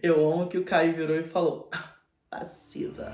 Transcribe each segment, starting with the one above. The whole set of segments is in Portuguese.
Eu amo que o Caio virou e falou: passiva.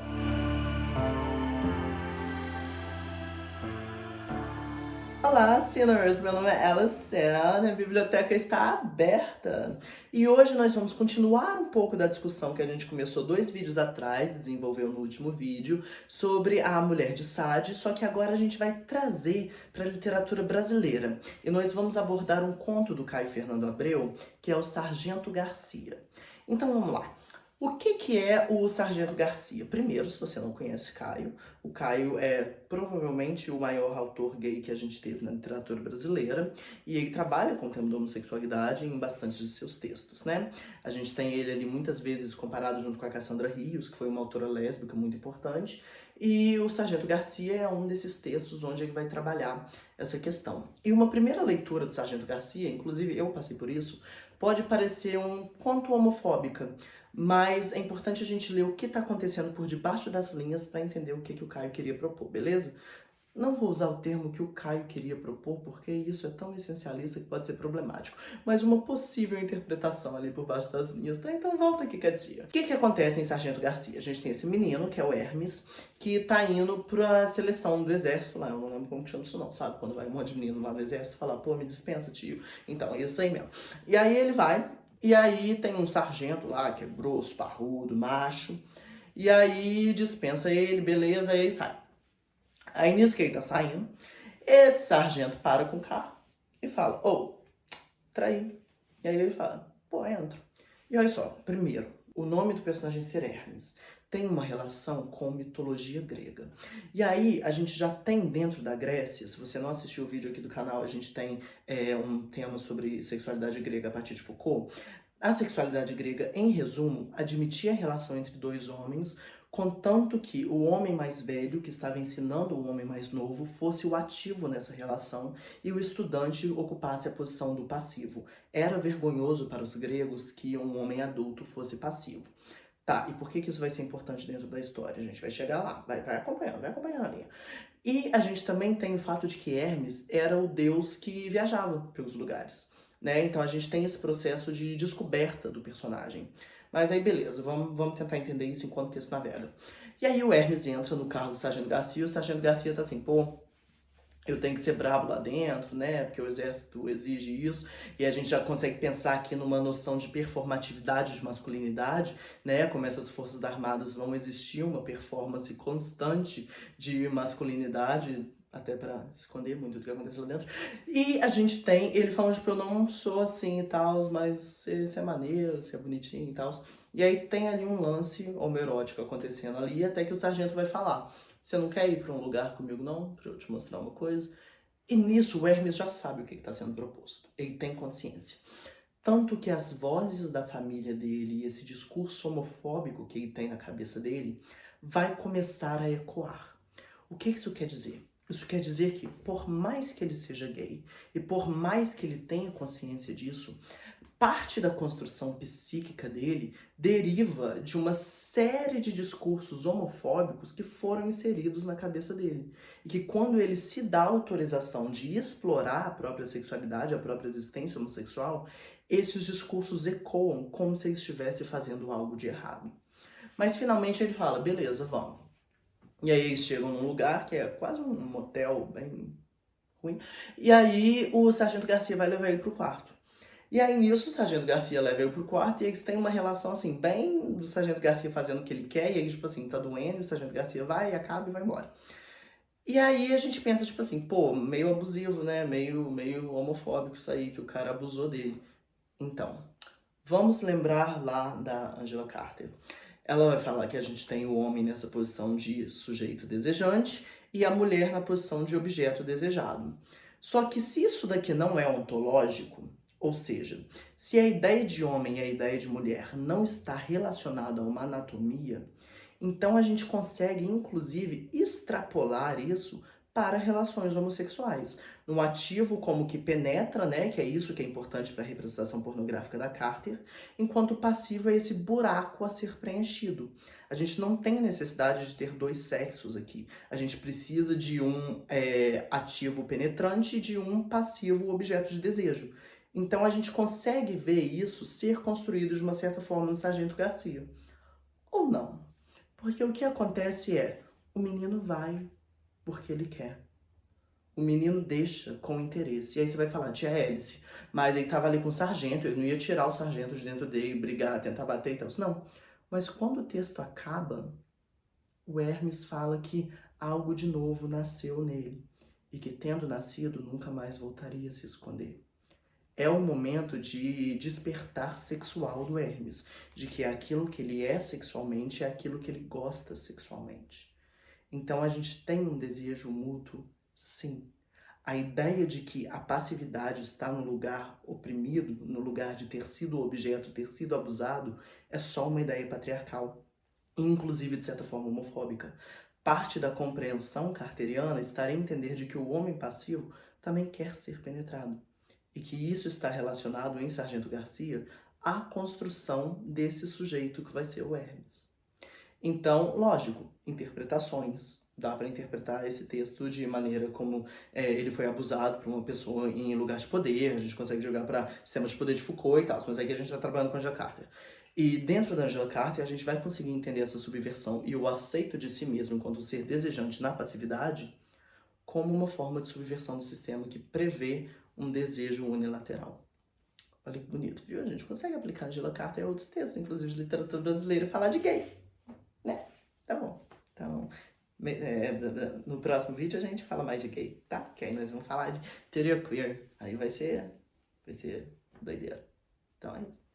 Olá, Sinners! Meu nome é Alison, a biblioteca está aberta. E hoje nós vamos continuar um pouco da discussão que a gente começou 2 vídeos atrás, desenvolveu no último vídeo, sobre a Mulher de Sade, só que agora a gente vai trazer para a literatura brasileira. E nós vamos abordar um conto do Caio Fernando Abreu, que é o Sargento Garcia. Então vamos lá. O que é o Sargento Garcia? Primeiro, se você não conhece Caio, o Caio é provavelmente o maior autor gay que a gente teve na literatura brasileira, e ele trabalha com o tema da homossexualidade em bastantes de seus textos, né? A gente tem ele ali muitas vezes comparado junto com a Cassandra Rios, que foi uma autora lésbica muito importante, e o Sargento Garcia é um desses textos onde ele vai trabalhar essa questão. E uma primeira leitura do Sargento Garcia, inclusive eu passei por isso, pode parecer um conto homofóbica, mas é importante a gente ler o que está acontecendo por debaixo das linhas para entender o que o Caio queria propor, beleza? Não vou usar o termo que o Caio queria propor, porque isso é tão essencialista que pode ser problemático, mas uma possível interpretação ali por baixo das linhas, tá? Então volta aqui, Katia. O que acontece em Sargento Garcia? A gente tem esse menino, que é o Hermes, que tá indo pra seleção do exército lá, eu não lembro como que chama isso não, sabe? Quando vai um monte de menino lá no exército falar, pô, me dispensa, tio. Então, é isso aí mesmo. E aí ele vai, e aí tem um sargento lá, que é grosso, parrudo, macho, e aí dispensa ele, beleza, aí ele sai. Aí nisso que ele tá saindo, esse sargento para com o carro e fala, traí. E aí ele fala, pô, entro. E olha só, primeiro, o nome do personagem ser Hermes tem uma relação com mitologia grega. E aí, a gente já tem dentro da Grécia, se você não assistiu o vídeo aqui do canal, a gente tem um tema sobre sexualidade grega a partir de Foucault. A sexualidade grega, em resumo, admitia a relação entre dois homens, contanto que o homem mais velho, que estava ensinando o homem mais novo, fosse o ativo nessa relação e o estudante ocupasse a posição do passivo. Era vergonhoso para os gregos que um homem adulto fosse passivo. Tá, e por que isso vai ser importante dentro da história? A gente vai chegar lá, vai acompanhando a linha. E a gente também tem o fato de que Hermes era o deus que viajava pelos lugares, né? Então a gente tem esse processo de descoberta do personagem. Mas aí beleza, vamos tentar entender isso enquanto o texto navega. E aí o Hermes entra no carro do Sargento Garcia, e o Sargento Garcia tá assim, pô, eu tenho que ser brabo lá dentro, né? Porque o exército exige isso. E a gente já consegue pensar aqui numa noção de performatividade de masculinidade, né? Como essas forças armadas vão existir uma performance constante de masculinidade, até para esconder muito do que acontece lá dentro. E a gente tem ele falando, tipo, eu não sou assim e tal, mas você é maneiro, você é bonitinho e tal. E aí tem ali um lance homoerótico acontecendo ali, até que o sargento vai falar. Você não quer ir para um lugar comigo, não? Pra eu te mostrar uma coisa. E nisso o Hermes já sabe o que está sendo proposto. Ele tem consciência. Tanto que as vozes da família dele e esse discurso homofóbico que ele tem na cabeça dele vai começar a ecoar. O que isso quer dizer? Isso quer dizer que, por mais que ele seja gay e por mais que ele tenha consciência disso, parte da construção psíquica dele deriva de uma série de discursos homofóbicos que foram inseridos na cabeça dele. E que quando ele se dá autorização de explorar a própria sexualidade, a própria existência homossexual, esses discursos ecoam como se ele estivesse fazendo algo de errado. Mas finalmente ele fala, beleza, vamos. E aí eles chegam num lugar que é quase um motel bem ruim. E aí o Sargento Garcia vai levar ele pro quarto. E aí nisso o Sargento Garcia leva ele pro quarto e eles têm uma relação assim, bem do Sargento Garcia fazendo o que ele quer, e ele, tipo assim, tá doendo, e o Sargento Garcia vai, acaba e vai embora. E aí a gente pensa, tipo assim, pô, meio abusivo, né? Meio homofóbico isso aí, que o cara abusou dele. Então, vamos lembrar lá da Angela Carter. Ela vai falar que a gente tem o homem nessa posição de sujeito desejante e a mulher na posição de objeto desejado. Só que se isso daqui não é ontológico, ou seja, se a ideia de homem e a ideia de mulher não está relacionada a uma anatomia, então a gente consegue, inclusive, extrapolar isso para relações homossexuais. No ativo como que penetra, né, que é isso que é importante para a representação pornográfica da Carter, enquanto o passivo é esse buraco a ser preenchido. A gente não tem necessidade de ter dois sexos aqui. A gente precisa de um ativo penetrante e de um passivo objeto de desejo. Então a gente consegue ver isso ser construído de uma certa forma no Sargento Garcia. Ou não. Porque o que acontece é, o menino vai porque ele quer. O menino deixa com interesse. E aí você vai falar, tia Hélice, mas ele tava ali com o sargento, ele não ia tirar o sargento de dentro dele, brigar, tentar bater e tal. Não. Mas quando o texto acaba, o Hermes fala que algo de novo nasceu nele. E que tendo nascido, nunca mais voltaria a se esconder. É o momento de despertar sexual do Hermes, de que aquilo que ele é sexualmente é aquilo que ele gosta sexualmente. Então a gente tem um desejo mútuo, sim. A ideia de que a passividade está no lugar oprimido, no lugar de ter sido objeto, ter sido abusado, é só uma ideia patriarcal, inclusive de certa forma homofóbica. Parte da compreensão cartesiana está em entender de que o homem passivo também quer ser penetrado e que isso está relacionado em Sargento Garcia à construção desse sujeito que vai ser o Hermes. Então, lógico, interpretações. Dá para interpretar esse texto de maneira como ele foi abusado por uma pessoa em lugar de poder, a gente consegue jogar para sistema de poder de Foucault e tal, mas aqui a gente está trabalhando com Angela Carter. E dentro da Angela Carter, a gente vai conseguir entender essa subversão e o aceito de si mesmo enquanto ser desejante na passividade como uma forma de subversão do sistema que prevê um desejo unilateral. Olha que bonito, viu? A gente consegue aplicar Angela Carter a outros textos, inclusive de literatura brasileira, e falar de gay, né? Tá bom. Então, no próximo vídeo a gente fala mais de gay, tá? Que aí nós vamos falar de teoria queer. Aí vai ser doideira. Então é isso.